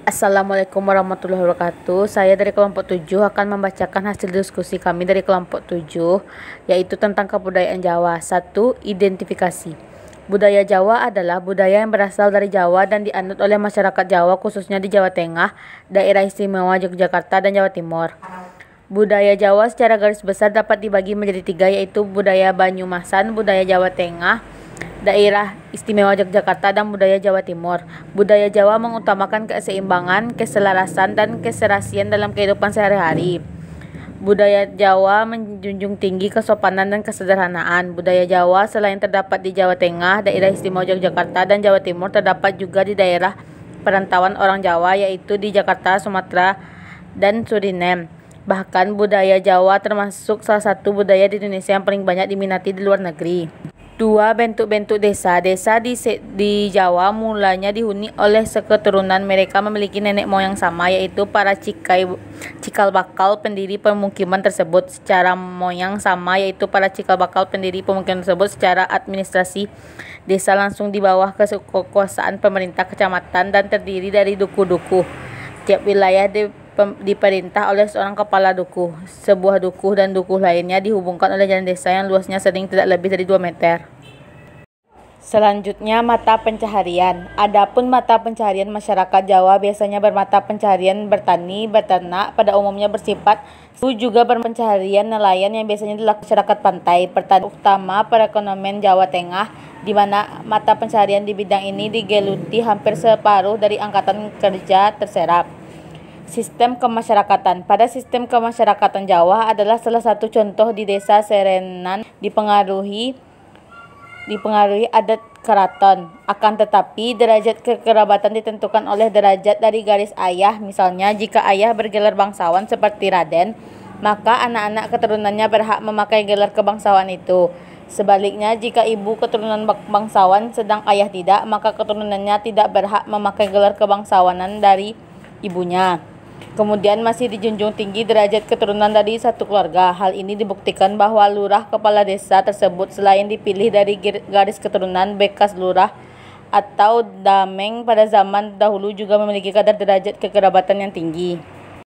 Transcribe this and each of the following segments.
Assalamualaikum warahmatullahi wabarakatuh. Saya dari kelompok 7 akan membacakan hasil diskusi kami dari kelompok 7, yaitu tentang kebudayaan Jawa. 1. Identifikasi. Budaya Jawa adalah budaya yang berasal dari Jawa dan dianut oleh masyarakat Jawa khususnya di Jawa Tengah, Daerah Istimewa Yogyakarta, dan Jawa Timur. Budaya Jawa secara garis besar dapat dibagi menjadi 3, yaitu budaya Banyumasan, budaya Jawa Tengah, Daerah Istimewa Yogyakarta, dan budaya Jawa Timur. Budaya Jawa mengutamakan keseimbangan, keselarasan, dan keserasian dalam kehidupan sehari-hari. Budaya Jawa menjunjung tinggi kesopanan dan kesederhanaan. Budaya Jawa selain terdapat di Jawa Tengah, Daerah Istimewa Yogyakarta, dan Jawa Timur, terdapat juga di daerah perantauan orang Jawa, yaitu di Jakarta, Sumatera, dan Suriname. Bahkan budaya Jawa termasuk salah satu budaya di Indonesia yang paling banyak diminati di luar negeri. 2. Bentuk-bentuk desa. Desa di Jawa mulanya dihuni oleh seketurunan. Mereka memiliki nenek moyang sama, yaitu para cikal bakal pendiri pemukiman tersebut. Secara moyang sama, yaitu para cikal bakal pendiri pemukiman tersebut. Secara administrasi, desa langsung di bawah kekuasaan pemerintah kecamatan dan terdiri dari dukuh-dukuh. Tiap wilayah diperintah oleh seorang kepala dukuh. Sebuah dukuh dan dukuh lainnya dihubungkan oleh jalan desa yang luasnya sering tidak lebih dari 2 meter. Selanjutnya, mata pencaharian. Adapun mata pencaharian masyarakat Jawa biasanya bermata pencaharian bertani, beternak, pada umumnya bersifat juga berpencaharian nelayan yang biasanya dilakukan masyarakat pantai. Pertanian utama perekonomian Jawa Tengah, di mana mata pencaharian di bidang ini digeluti hampir separuh dari angkatan kerja terserap. Sistem kemasyarakatan. Pada sistem kemasyarakatan Jawa adalah salah satu contoh di desa Serenan dipengaruhi adat keraton. Akan tetapi derajat kekerabatan ditentukan oleh derajat dari garis ayah. Misalnya, jika ayah bergelar bangsawan seperti Raden, maka anak-anak keturunannya berhak memakai gelar kebangsawan itu. Sebaliknya, jika ibu keturunan bangsawan sedang ayah tidak, maka keturunannya tidak berhak memakai gelar kebangsawanan dari ibunya. Kemudian masih dijunjung tinggi derajat keturunan dari satu keluarga. Hal ini dibuktikan bahwa lurah kepala desa tersebut selain dipilih dari garis keturunan bekas lurah atau dameng pada zaman dahulu juga memiliki kadar derajat kekerabatan yang tinggi.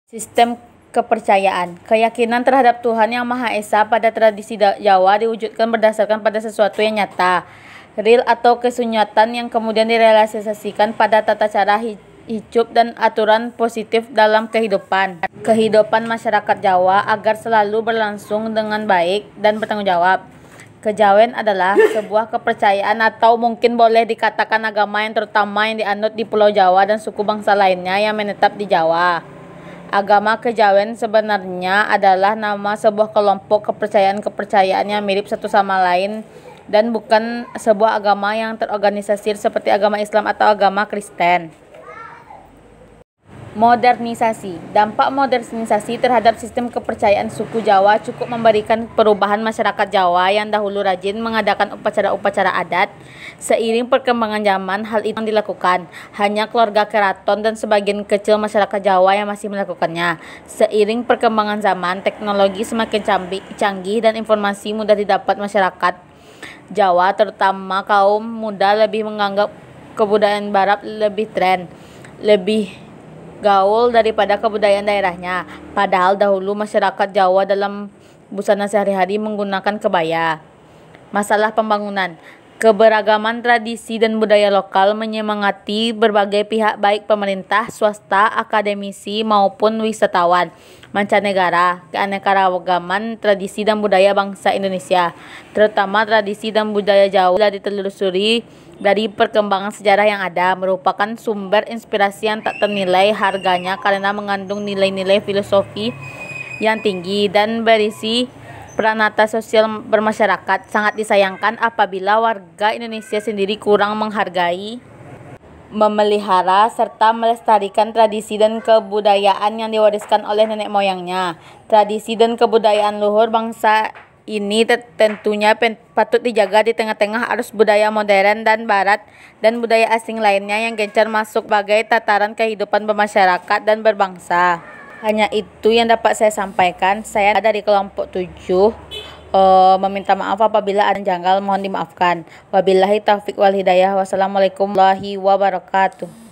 Sistem kepercayaan. Keyakinan terhadap Tuhan Yang Maha Esa pada tradisi Jawa diwujudkan berdasarkan pada sesuatu yang nyata, real atau kesunyatan yang kemudian direalisasikan pada tata cara hidup dan aturan positif dalam kehidupan masyarakat Jawa agar selalu berlangsung dengan baik dan bertanggung jawab. Kejawen adalah sebuah kepercayaan atau mungkin boleh dikatakan agama yang terutama yang dianut di Pulau Jawa dan suku bangsa lainnya yang menetap di Jawa. Agama Kejawen sebenarnya adalah nama sebuah kelompok kepercayaan yang mirip satu sama lain dan bukan sebuah agama yang terorganisir seperti agama Islam atau agama Kristen. Modernisasi. Dampak modernisasi terhadap sistem kepercayaan suku Jawa cukup memberikan perubahan masyarakat Jawa yang dahulu rajin mengadakan upacara-upacara adat. Seiring perkembangan zaman, hal itu dilakukan. Hanya keluarga keraton dan sebagian kecil masyarakat Jawa yang masih melakukannya. Seiring perkembangan zaman, teknologi semakin canggih dan informasi mudah didapat. Masyarakat Jawa, terutama kaum muda, lebih menganggap kebudayaan Barat lebih tren, lebih gaul daripada kebudayaan daerahnya. Padahal dahulu masyarakat Jawa dalam busana sehari-hari menggunakan kebaya. Masalah pembangunan. Keberagaman tradisi dan budaya lokal menyemangati berbagai pihak baik pemerintah, swasta, akademisi maupun wisatawan mancanegara. Keanekaragaman tradisi dan budaya bangsa Indonesia, terutama tradisi dan budaya Jawa, ditelusuri dari perkembangan sejarah yang ada, merupakan sumber inspirasi yang tak ternilai harganya karena mengandung nilai-nilai filosofi yang tinggi dan berisi peranata sosial bermasyarakat. Sangat disayangkan apabila warga Indonesia sendiri kurang menghargai, memelihara, serta melestarikan tradisi dan kebudayaan yang diwariskan oleh nenek moyangnya. Tradisi dan kebudayaan luhur bangsa ini tentunya patut dijaga di tengah-tengah arus budaya modern dan barat dan budaya asing lainnya yang gencar masuk sebagai tataran kehidupan bermasyarakat dan berbangsa. Hanya itu yang dapat saya sampaikan. Saya dari kelompok 7 meminta maaf apabila ada janggal, mohon dimaafkan. Wabillahi taufiq wal hidayah. Wassalamualaikum warahmatullahi wabarakatuh.